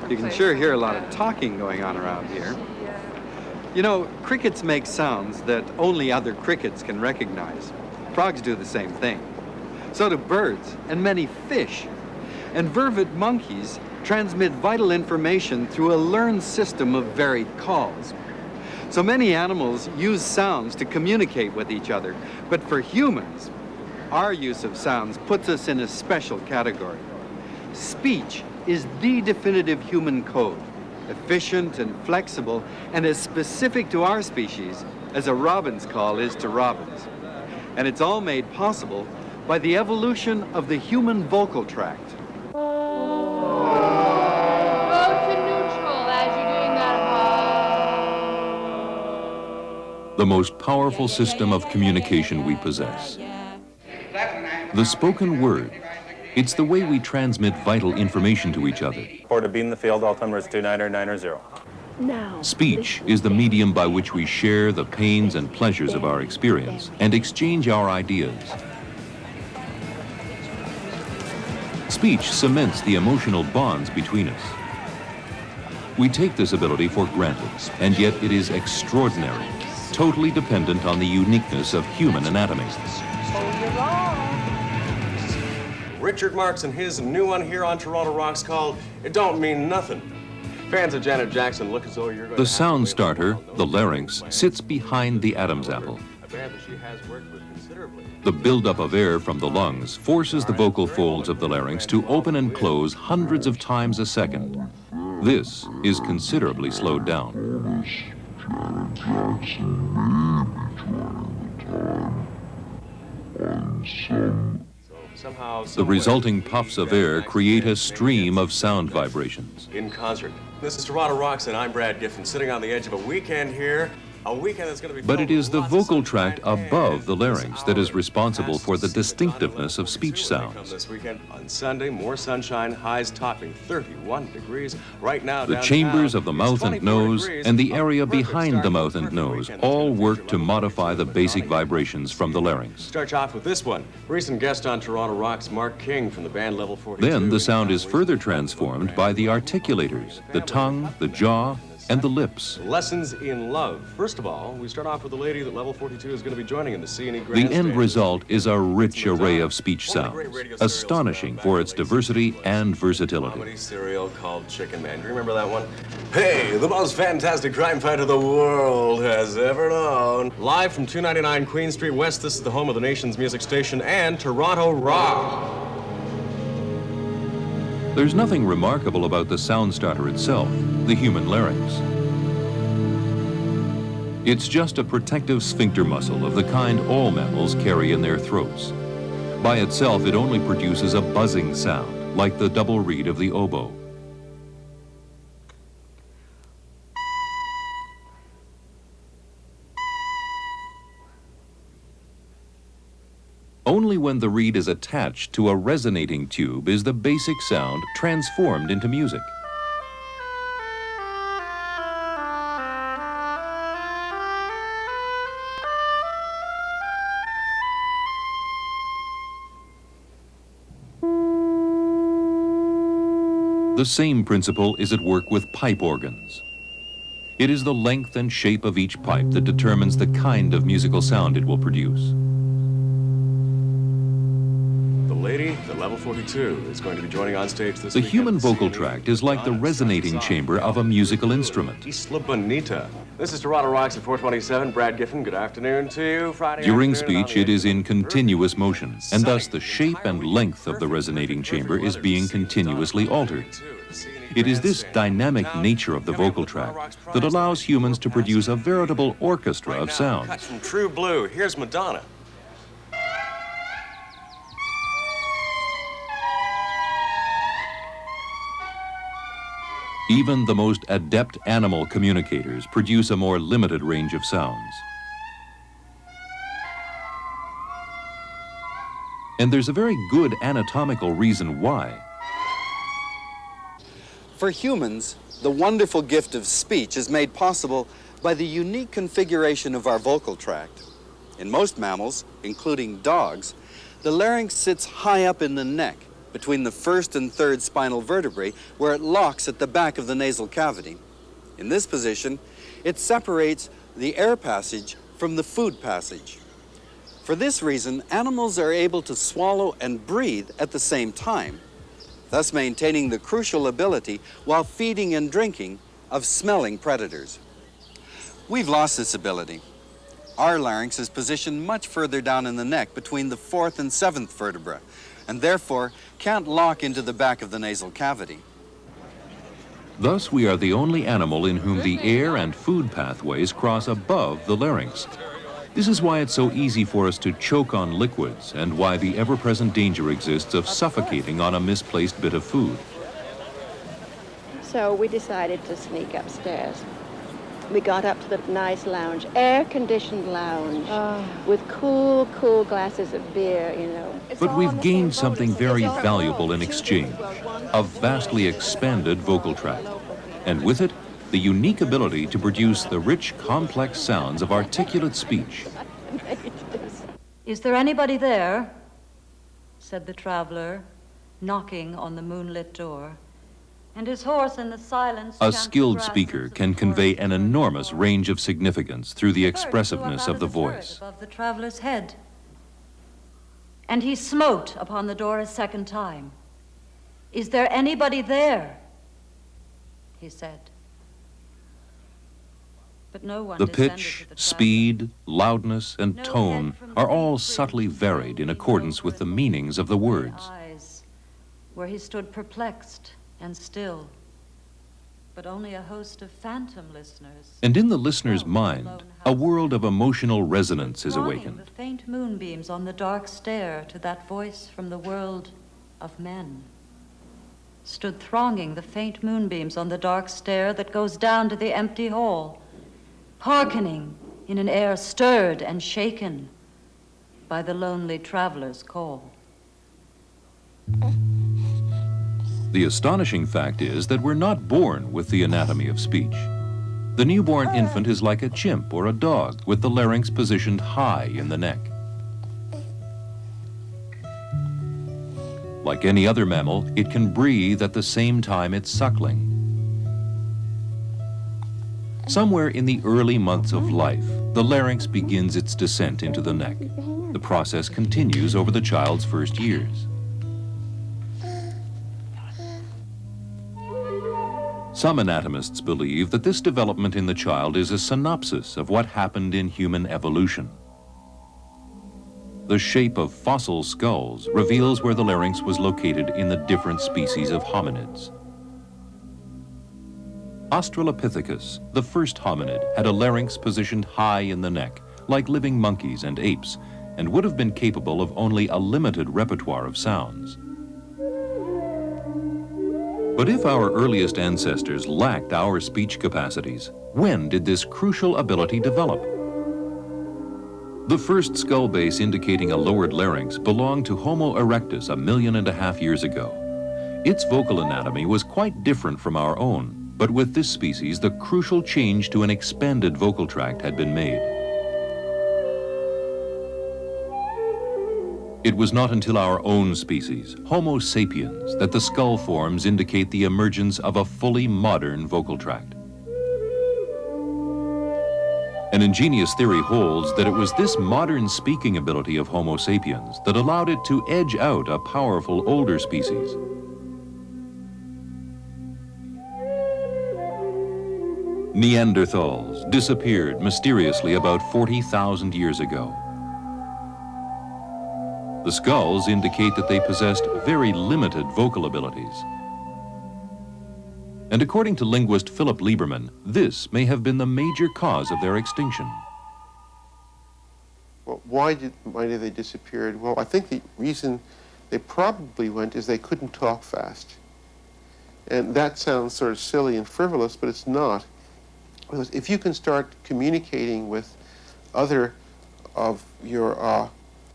You can sure hear a lot of talking going on around here. You know, crickets make sounds that only other crickets can recognize. Frogs do the same thing. So do birds and many fish. And vervet monkeys transmit vital information through a learned system of varied calls. So many animals use sounds to communicate with each other, but for humans, our use of sounds puts us in a special category. Speech is the definitive human code, efficient and flexible, and as specific to our species as a robin's call is to robins. And it's all made possible by the evolution of the human vocal tract. The most powerful system of communication we possess. The spoken word. It's the way we transmit vital information to each other. Port of Bean in the field, all numbers 29990. Now, Speech is the medium by which we share the pains and pleasures of our experience and exchange our ideas. Speech cements the emotional bonds between us. We take this ability for granted, and yet it is extraordinary, totally dependent on the uniqueness of human anatomy. Richard Marx and his new one here on Toronto Rocks called It Don't Mean Nothing. Fans of Janet Jackson look as though you're going The sound starter, the larynx, sits behind the Adam's apple. A band that she has worked with considerably. The buildup of air from the lungs forces the vocal folds of the larynx to open and close hundreds of times a second. This is considerably slowed down. The resulting puffs of air create a stream of sound vibrations. In concert. This is Toronto Rocks, and I'm Brad Giffen, sitting on the edge of a weekend here. A weekend that's going to be. But it is the vocal tract above the larynx that is responsible for the distinctiveness of speech sounds. This weekend on Sunday, more sunshine, highs topping 31 degrees right now. The chambers of the mouth and nose and the area behind the mouth and nose all work to modify the basic vibrations from the larynx. Start off with this one. Recent guest on Toronto Rocks, Mark King from the band Level 42. Then the sound is further transformed by the articulators, the tongue, the jaw, and the lips. Lessons in Love. First of all, we start off with the lady that Level 42 is going to be joining in the C&E Grand The end Stage. result is a rich array of speech sounds, astonishing for its diversity and versatility. Comedy serial called Chicken Man. Do you remember that one? Hey, the most fantastic crime fighter the world has ever known. Live from 299 Queen Street West, this is the home of the nation's music station and Toronto Rock. There's nothing remarkable about the sound starter itself, the human larynx. It's just a protective sphincter muscle of the kind all mammals carry in their throats. By itself, it only produces a buzzing sound, like the double reed of the oboe. Only when the reed is attached to a resonating tube is the basic sound transformed into music. The same principle is at work with pipe organs. It is the length and shape of each pipe that determines the kind of musical sound it will produce. Lady, the Level 42 is going to be joining on stage this The weekend. human vocal tract is like the resonating chamber of a musical instrument. Isla Bonita. This is Toronto Rocks at 427. Brad Giffen, good afternoon to you. Friday During afternoon speech, it is in continuous motion, and thus the shape and length of the resonating chamber is being continuously altered. It is this dynamic nature of the vocal tract that allows humans to produce a veritable orchestra of Cut sounds. from True Blue. Here's Madonna. Even the most adept animal communicators produce a more limited range of sounds. And there's a very good anatomical reason why. For humans, the wonderful gift of speech is made possible by the unique configuration of our vocal tract. In most mammals, including dogs, the larynx sits high up in the neck, between the first and third spinal vertebrae, where it locks at the back of the nasal cavity. In this position, it separates the air passage from the food passage. For this reason, animals are able to swallow and breathe at the same time, thus maintaining the crucial ability, while feeding and drinking, of smelling predators. We've lost this ability. Our larynx is positioned much further down in the neck between the fourth and seventh vertebra, and therefore can't lock into the back of the nasal cavity. Thus, we are the only animal in whom the air and food pathways cross above the larynx. This is why it's so easy for us to choke on liquids, and why the ever-present danger exists of suffocating on a misplaced bit of food. So we decided to sneak upstairs. We got up to the nice lounge, air-conditioned lounge, with cool glasses of beer, you know. But we've gained something very valuable in exchange, a vastly expanded vocal tract, and with it, the unique ability to produce the rich, complex sounds of articulate speech. Is there anybody there? Said the traveler, knocking on the moonlit door. And his horse in the silence. A skilled speaker can convey an enormous range of significance through the expressiveness of the voice. Above the traveler's head. And he smote upon the door a second time. Is there anybody there? He said. But no one The descended pitch, to the traveler. speed, loudness, and tone are all subtly varied in accordance with the meanings of the words. Eyes, where he stood perplexed and still, but only a host of phantom listeners. And in the listener's mind, a world of emotional resonance is Thronging awakened. the faint moonbeams on the dark stair to that voice from the world of men. Stood thronging the faint moonbeams on the dark stair that goes down to the empty hall, hearkening in an air stirred and shaken by the lonely traveler's call. The astonishing fact is that we're not born with the anatomy of speech. The newborn infant is like a chimp or a dog with the larynx positioned high in the neck. Like any other mammal, it can breathe at the same time it's suckling. Somewhere in the early months of life, the larynx begins its descent into the neck. The process continues over the child's first years. Some anatomists believe that this development in the child is a synopsis of what happened in human evolution. The shape of fossil skulls reveals where the larynx was located in the different species of hominids. Australopithecus, the first hominid, had a larynx positioned high in the neck, like living monkeys and apes, and would have been capable of only a limited repertoire of sounds. But if our earliest ancestors lacked our speech capacities, when did this crucial ability develop? The first skull base indicating a lowered larynx belonged to Homo erectus 1.5 million years ago. Its vocal anatomy was quite different from our own, but with this species, the crucial change to an expanded vocal tract had been made. It was not until our own species, Homo sapiens, that the skull forms indicate the emergence of a fully modern vocal tract. An ingenious theory holds that it was this modern speaking ability of Homo sapiens that allowed it to edge out a powerful older species. Neanderthals disappeared mysteriously about 40,000 years ago. The skulls indicate that they possessed very limited vocal abilities. And according to linguist Philip Lieberman, this may have been the major cause of their extinction. Well, why did they disappear? Well, I think the reason they probably went is they couldn't talk fast. And that sounds sort of silly and frivolous, but it's not. Because if you can start communicating with other of your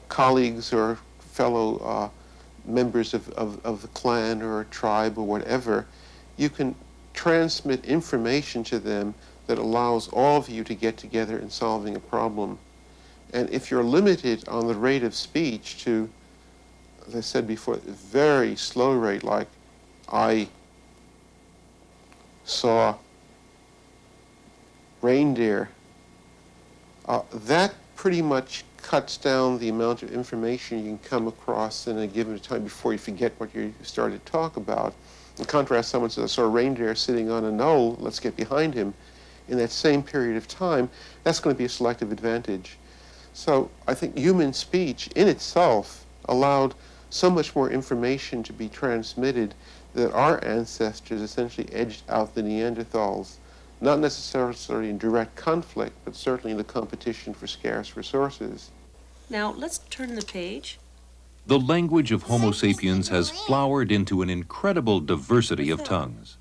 colleagues or fellow members of the clan or a tribe or whatever, you can transmit information to them that allows all of you to get together in solving a problem. And if you're limited on the rate of speech to as I said before, very slow rate, like I saw reindeer, that pretty much cuts down the amount of information you can come across in a given time before you forget what you started to talk about. In contrast, someone says, I saw a reindeer sitting on a knoll, let's get behind him. In that same period of time, that's going to be a selective advantage. So I think human speech in itself allowed so much more information to be transmitted that our ancestors essentially edged out the Neanderthals, not necessarily in direct conflict, but certainly in the competition for scarce resources. Now, let's turn the page. The language of Homo sapiens has flowered into an incredible diversity of tongues.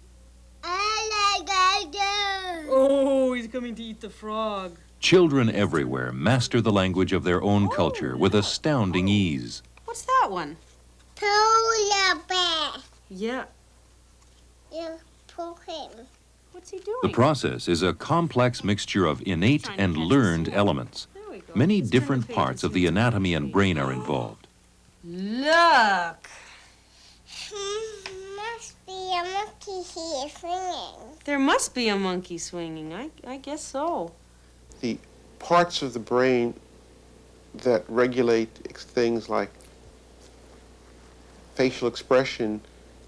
Oh, he's coming to eat the frog. Children everywhere master the language of their own culture with astounding ease. What's that one? Polar bear. Yeah. You pull him. What's he doing? The process is a complex mixture of innate and learned elements. There we go. Many Let's turn different page parts and of see the what's anatomy on and the brain page. are involved. Look. Must be a monkey here singing. There must be a monkey swinging. I guess so. The parts of the brain that regulate things like facial expression,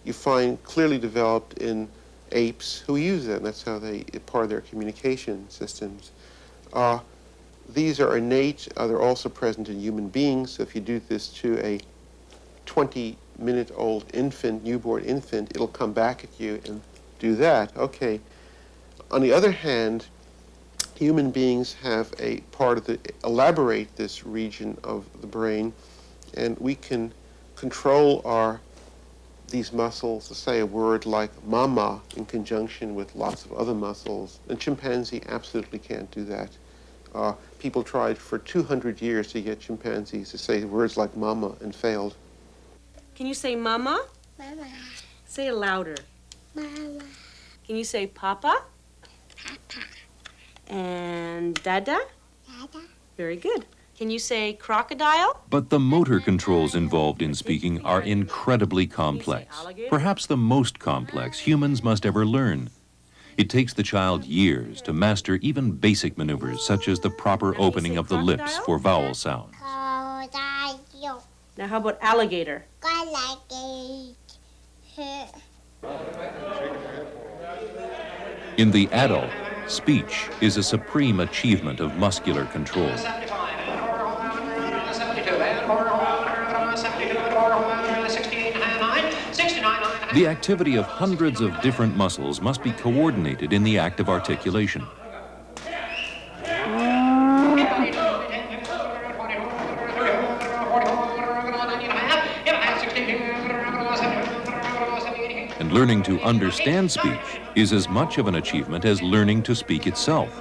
you find clearly developed in apes who use it, and that's how part of their communication systems. These are innate, they're also present in human beings, so if you do this to a 20-minute-old infant, newborn infant, it'll come back at you and do that. Okay. On the other hand, human beings have a part of elaborate this region of the brain, and we can control these muscles to say a word like mama in conjunction with lots of other muscles. And chimpanzee absolutely can't do that. People tried for 200 years to get chimpanzees to say words like mama and failed. Can you say mama? Mama. Say it louder. Mama. Can you say papa? Papa. And dada? Dada. Very good. Can you say crocodile? But the motor controls involved in speaking are incredibly complex. Perhaps the most complex humans must ever learn. It takes the child years to master even basic maneuvers such as the proper opening of the lips for vowel sounds. Crocodile. Now, how about alligator? Alligator. In the adult, speech is a supreme achievement of muscular control. The activity of hundreds of different muscles must be coordinated in the act of articulation. And learning to understand speech is as much of an achievement as learning to speak itself.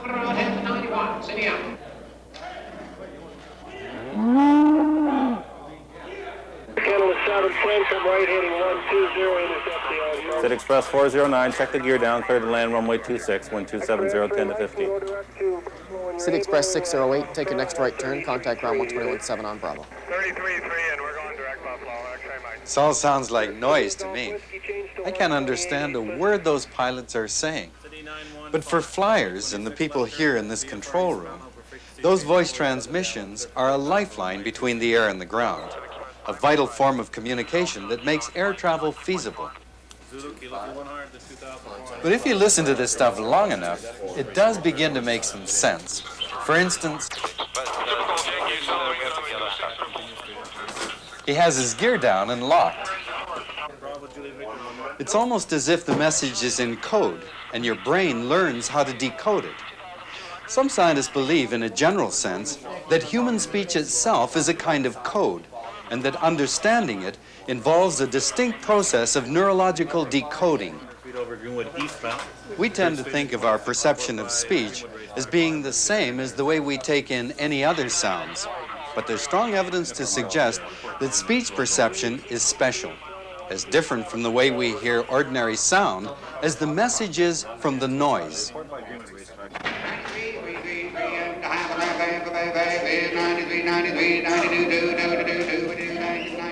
Sid Express 409, check the gear down, clear to land runway 26, wind 270, 10 to 50. City Express 608, take your next right turn, contact ground 121.7 on Bravo. 33.3 and we're going direct Buffalo, X-ray Mike. This all sounds like noise to me. I can't understand a word those pilots are saying. But for flyers and the people here in this control room, those voice transmissions are a lifeline between the air and the ground, a vital form of communication that makes air travel feasible. But if you listen to this stuff long enough, it does begin to make some sense. For instance, he has his gear down and locked. It's almost as if the message is in code, and your brain learns how to decode it. Some scientists believe, in a general sense, that human speech itself is a kind of code, and that understanding it involves a distinct process of neurological decoding. We tend to think of our perception of speech as being the same as the way we take in any other sounds. But there's strong evidence to suggest that speech perception is special, as different from the way we hear ordinary sound as the message is from the noise.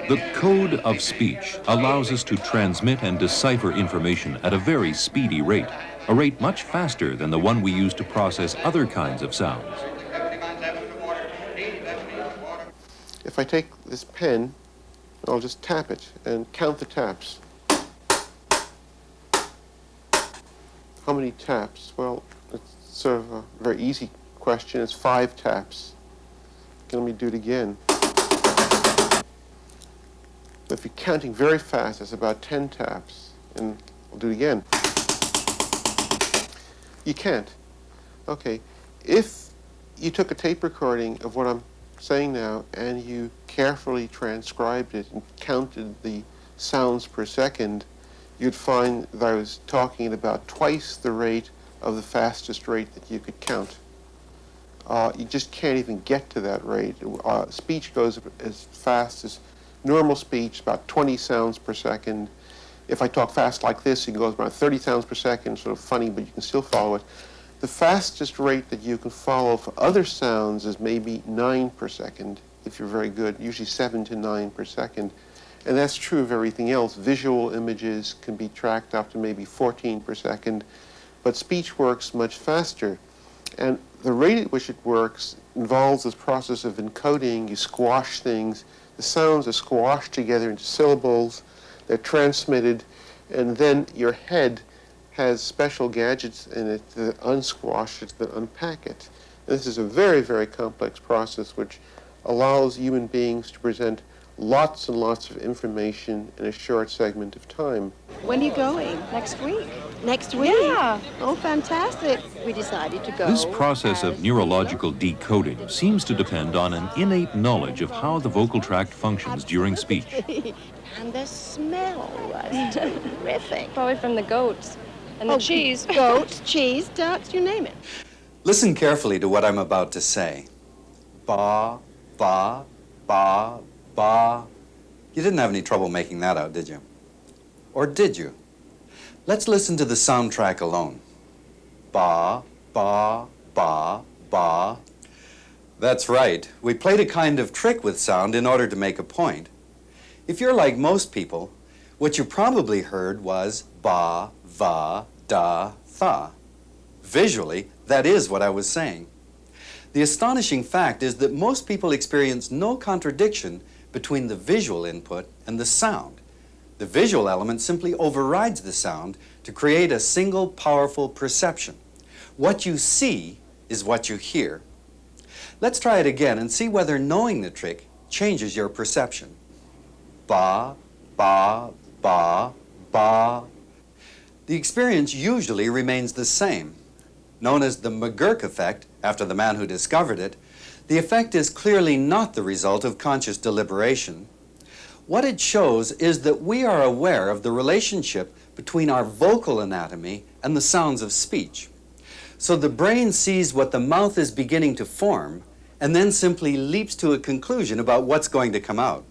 The code of speech allows us to transmit and decipher information at a very speedy rate, a rate much faster than the one we use to process other kinds of sounds. If I take this pen, I'll just tap it and count the taps. How many taps? Well, it's sort of a very easy question. It's 5 taps. Okay, let me do it again. If you're counting very fast, it's about 10 taps. And we'll do it again. You can't. Okay, if you took a tape recording of what I'm saying now and you carefully transcribed it and counted the sounds per second, you'd find that I was talking at about twice the rate of the fastest rate that you could count. You just can't even get to that rate. Speech goes as fast as normal speech, about 20 sounds per second. If I talk fast like this, it goes about 30 sounds per second, sort of funny, but you can still follow it. The fastest rate that you can follow for other sounds is maybe 9 per second, if you're very good, usually 7 to 9 per second. And that's true of everything else. Visual images can be tracked up to maybe 14 per second, but speech works much faster. And the rate at which it works involves this process of encoding. You squash things. The sounds are squashed together into syllables. They're transmitted, and then your head has special gadgets in it that unsquash it, that unpack it. And this is a very, very complex process which allows human beings to present lots and lots of information in a short segment of time. When are you going? Next week. Next week? Yeah. Oh, fantastic. We decided to go. This process of neuriological decoding seems to depend on an innate knowledge of how the vocal tract functions during speech. And the smell was terrific. Probably from the goats and the cheese. Goats, cheese, ducks, you name it. Listen carefully to what I'm about to say. Ba, ba, ba, ba. You didn't have any trouble making that out, did you? Or did you? Let's listen to the soundtrack alone. Ba, ba, ba, ba. That's right. We played a kind of trick with sound in order to make a point. If you're like most people, what you probably heard was ba, va, da, tha. Visually, that is what I was saying. The astonishing fact is that most people experience no contradiction between the visual input and the sound. The visual element simply overrides the sound to create a single powerful perception. What you see is what you hear. Let's try it again and see whether knowing the trick changes your perception. Ba, ba, ba, ba. The experience usually remains the same. Known as the McGurk effect, after the man who discovered it, the effect is clearly not the result of conscious deliberation. What it shows is that we are aware of the relationship between our vocal anatomy and the sounds of speech. So the brain sees what the mouth is beginning to form and then simply leaps to a conclusion about what's going to come out.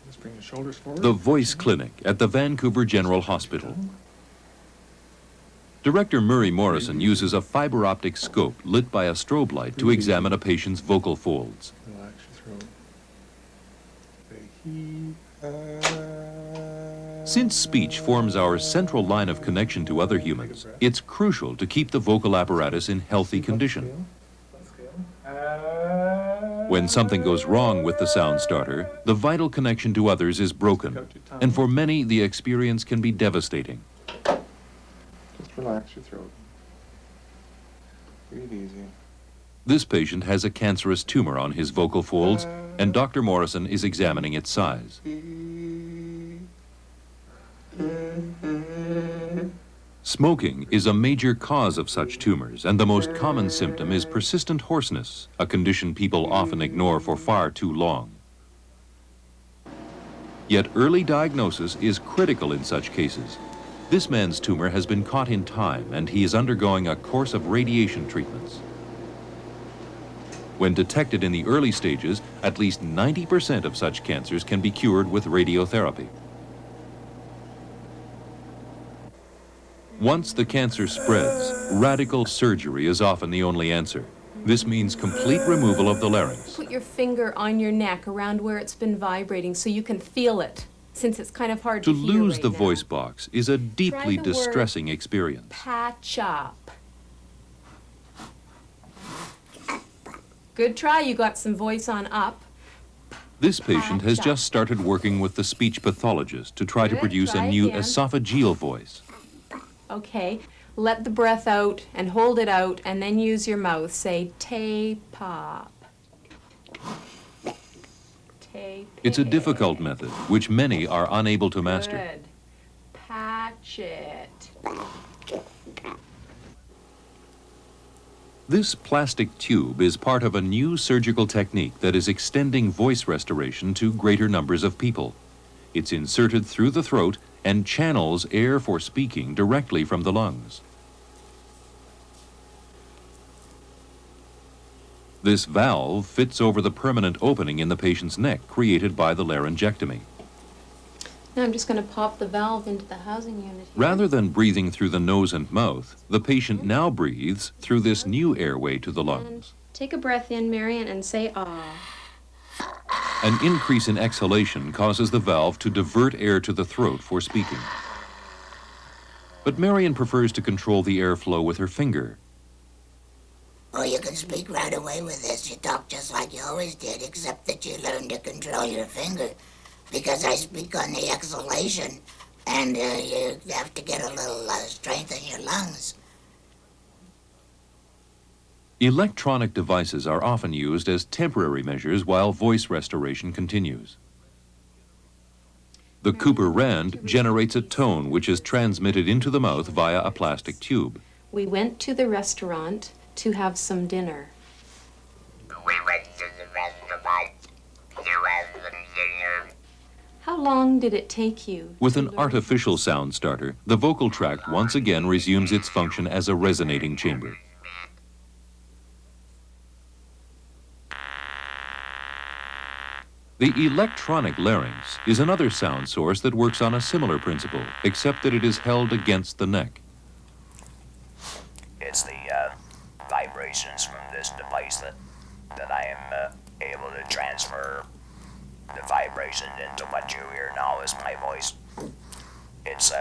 Let's bring the shoulders forward. The Voice Clinic at the Vancouver General Hospital. Director Murray Morrison uses a fiber optic scope lit by a strobe light to examine a patient's vocal folds. Relax your throat. Since speech forms our central line of connection to other humans, it's crucial to keep the vocal apparatus in healthy condition. When something goes wrong with the sound starter, the vital connection to others is broken, and for many, the experience can be devastating. Just relax your throat. Breathe easy. This patient has a cancerous tumor on his vocal folds, and Dr. Morrison is examining its size. Smoking is a major cause of such tumors, and the most common symptom is persistent hoarseness, a condition people often ignore for far too long. Yet early diagnosis is critical in such cases. This man's tumor has been caught in time, and he is undergoing a course of radiation treatments. When detected in the early stages, at least 90% of such cancers can be cured with radiotherapy. Once the cancer spreads, radical surgery is often the only answer. This means complete removal of the larynx. Put your finger on your neck around where it's been vibrating so you can feel it, since it's kind of hard To to hear lose right the now. voice box is a deeply Try the word distressing experience. Patch up. Good try, you got some voice on up. This patient has just started working with the speech pathologist to try to Good, produce a try new again. esophageal voice. Okay, let the breath out and hold it out and then use your mouth. Say tay-pop. Tay. It's a difficult method, which many are unable to master. Good. Patch it. This plastic tube is part of a new surgical technique that is extending voice restoration to greater numbers of people. It's inserted through the throat and channels air for speaking directly from the lungs. This valve fits over the permanent opening in the patient's neck created by the laryngectomy. Now I'm just going to pop the valve into the housing unit here. Rather than breathing through the nose and mouth, the patient now breathes through this new airway to the lungs. Take a breath in, Marion, and say ah. An increase in exhalation causes the valve to divert air to the throat for speaking. But Marion prefers to control the airflow with her finger. Oh, you can speak right away with this. You talk just like you always did, except that you learn to control your finger. Because I speak on the exhalation, and you have to get a little strength in your lungs. Electronic devices are often used as temporary measures while voice restoration continues. The Cooper-Rand generates a tone which is transmitted into the mouth via a plastic tube. We went to the restaurant to have some dinner. We went to the restaurant to have some dinner. How long did it take you? With an artificial sound starter, the vocal tract once again resumes its function as a resonating chamber. The electronic larynx is another sound source that works on a similar principle, except that it is held against the neck. It's the vibrations from this device that I am able to transfer the vibration into what you hear now is my voice. It's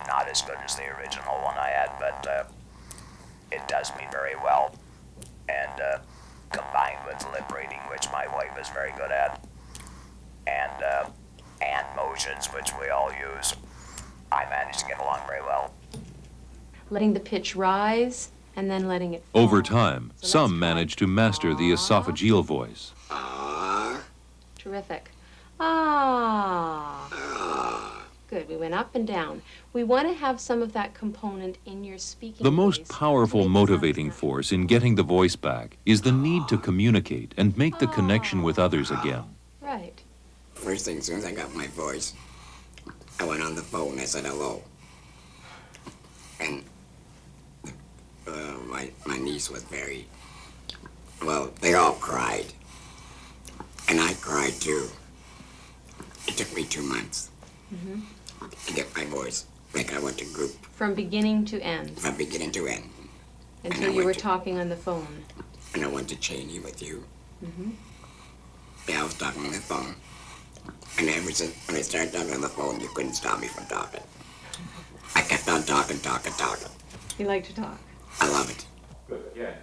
not as good as the original one I had, but it does me very well. And combined with lip reading, which my wife is very good at, and hand motions, which we all use, I manage to get along very well. Letting the pitch rise and then letting it fall. Over time, some manage to master the esophageal voice. Terrific. Ah. Good. We went up and down. We want to have some of that component in your speaking The most voice. powerful motivating force in getting the voice back is the need to communicate and make the connection with others again. Right. First thing, as soon as I got my voice, I went on the phone. I said hello. And my niece was very, well, they all cried. And I cried too. It took me 2 months to get my voice. Like I went to group From beginning to end. from beginning to end. Until you were talking on the phone. And I went to Cheney with you. Mm-hmm. Yeah, I was talking on the phone. And ever since when I started talking on the phone, you couldn't stop me from talking. I kept on talking. You like to talk. I love it. Good, yeah.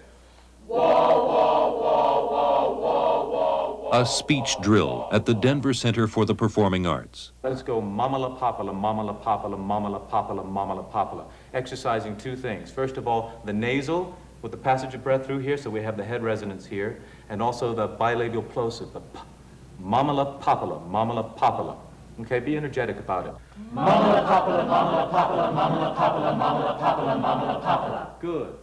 A speech drill at the Denver Center for the Performing Arts. Let's go mamala papala, mamala papala, mamala papala, mamala papala. Exercising two things. First of all, the nasal with the passage of breath through here, so we have the head resonance here, and also the bilabial plosive, the p. Mamala papala, mamala papala. Okay, be energetic about it. Mamala papala, mamala papala, mamala papala, mamala papala, mamala papala. Good.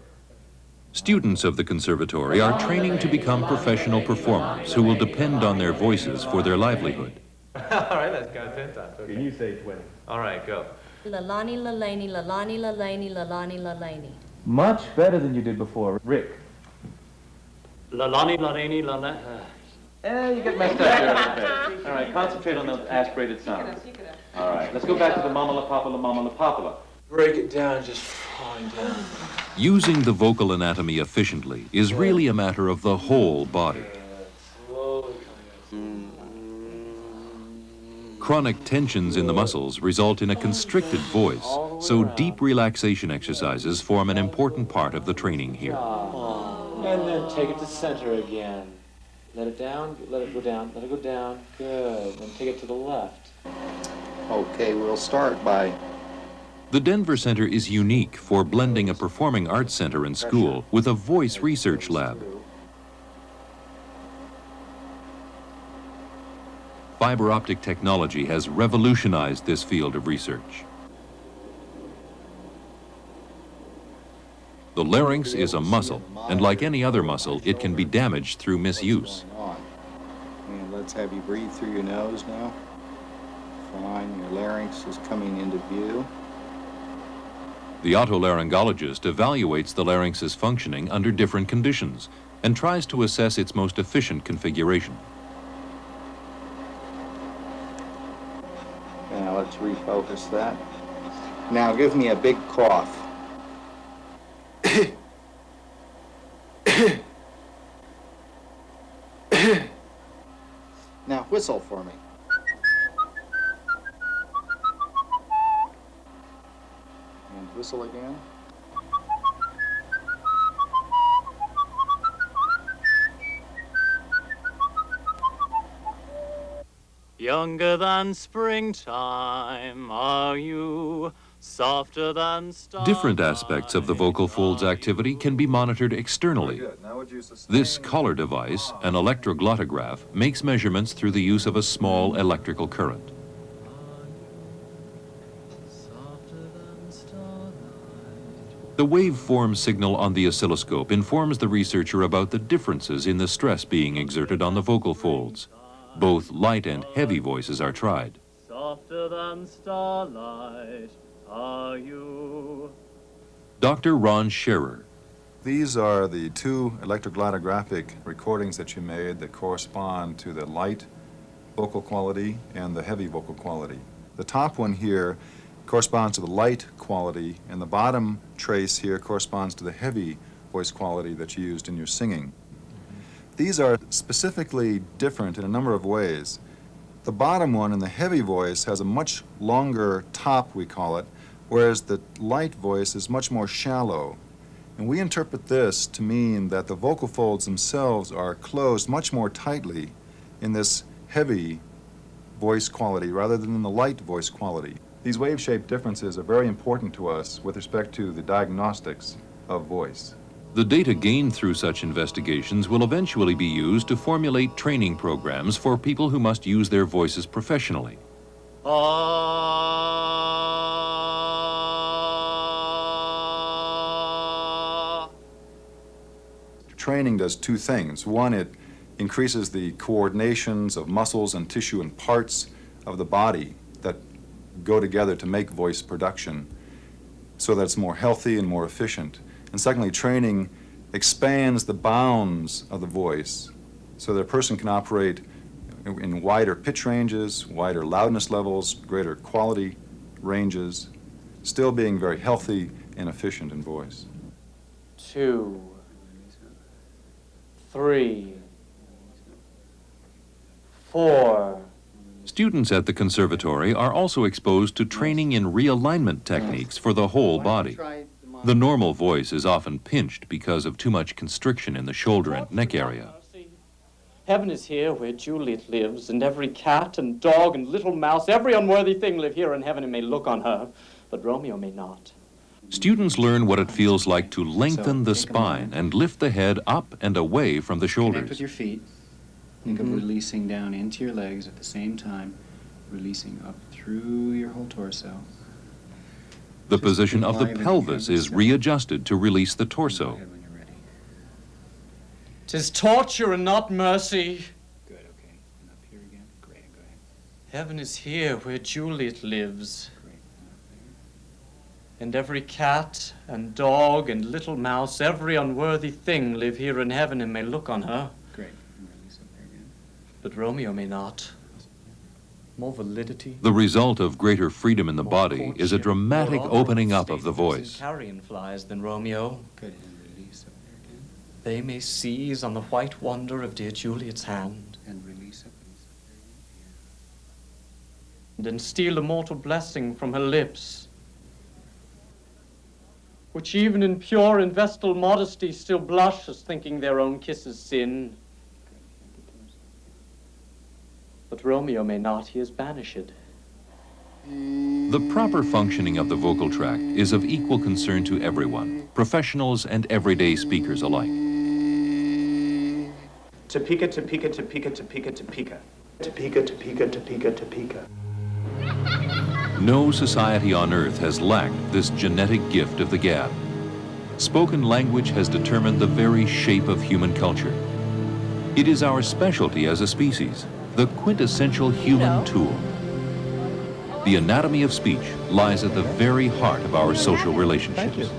Students of the conservatory are training to become professional performers who will depend on their voices for their livelihood. All right, let's go 10 times. Okay. Can you say 20? All right, go. Lalani, lalani, lalani, lalani, lalani, lalani. Much better than you did before. Rick. Lalani, lalani, lalani. You get messed up here a bit. All right, concentrate on those aspirated sounds. All right, let's go back to the mamala papala, mamala papala. Break it down, just falling down. Using the vocal anatomy efficiently is really a matter of the whole body. Chronic tensions in the muscles result in a constricted voice, so deep relaxation exercises form an important part of the training here. And then take it to center again. Let it down, let it go down, let it go down. Good. Then take it to the left. Okay, we'll start by... The Denver Center is unique for blending a performing arts center and school with a voice research lab. Fiber optic technology has revolutionized this field of research. The larynx is a muscle, and like any other muscle, it can be damaged through misuse. And let's have you breathe through your nose now. Fine, your larynx is coming into view. The otolaryngologist evaluates the larynx's functioning under different conditions and tries to assess its most efficient configuration. Now let's refocus that. Now give me a big cough. Now whistle for me. And whistle again. Younger than springtime are you, softer than starlight. Different aspects of the vocal folds activity can be monitored externally. This color device, an electroglottograph, makes measurements through the use of a small electrical current. The waveform signal on the oscilloscope informs the researcher about the differences in the stress being exerted on the vocal folds. Both light and heavy voices are tried. Softer than starlight are you. Dr. Ron Scherer. These are the two electroglottographic recordings that you made that correspond to the light vocal quality and the heavy vocal quality. The top one here corresponds to the light quality, and the bottom trace here corresponds to the heavy voice quality that you used in your singing. These are specifically different in a number of ways. The bottom one in the heavy voice has a much longer top, we call it, whereas the light voice is much more shallow. And we interpret this to mean that the vocal folds themselves are closed much more tightly in this heavy voice quality rather than in the light voice quality. These wave-shaped differences are very important to us with respect to the diagnostics of voice. The data gained through such investigations will eventually be used to formulate training programs for people who must use their voices professionally. Training does two things. One, it increases the coordinations of muscles and tissue and parts of the body that go together to make voice production so that it's more healthy and more efficient. And secondly, training expands the bounds of the voice so that a person can operate in wider pitch ranges, wider loudness levels, greater quality ranges, still being very healthy and efficient in voice. 2, 3, 4. Students at the conservatory are also exposed to training in realignment techniques for the whole body. The normal voice is often pinched because of too much constriction in the shoulder and neck area. Heaven is here where Juliet lives, and every cat and dog and little mouse, every unworthy thing live here in heaven and may look on her, but Romeo may not. Students learn what it feels like to lengthen the spine and lift the head up and away from the Connect shoulders. with your feet. Think of releasing down into your legs at the same time, releasing up through your whole torso. The position of the pelvis is readjusted to release the torso. 'Tis torture and not mercy. Good, okay. And up here again. Great, go ahead. Heaven is here where Juliet lives. And every cat and dog and little mouse, every unworthy thing live here in heaven and may look on her. Great. And release up there again. But Romeo may not. more validity. The result of greater freedom in the body is a dramatic more opening up of the statefulness voice. and carrion flies than Romeo. Good, and release up there again. They may seize on the white wonder of dear Juliet's hand, And release up and then steal a mortal blessing from her lips, which even in pure and vestal modesty still blush as thinking their own kisses sin. But Romeo may not, he is banished. The proper functioning of the vocal tract is of equal concern to everyone, professionals and everyday speakers alike. Topeka, Topeka, Topeka, Topeka, Topeka. Topeka, Topeka, Topeka, Topeka. No society on earth has lacked this genetic gift of the gab. Spoken language has determined the very shape of human culture. It is our specialty as a species, the quintessential human tool. The anatomy of speech lies at the very heart of our social relationships.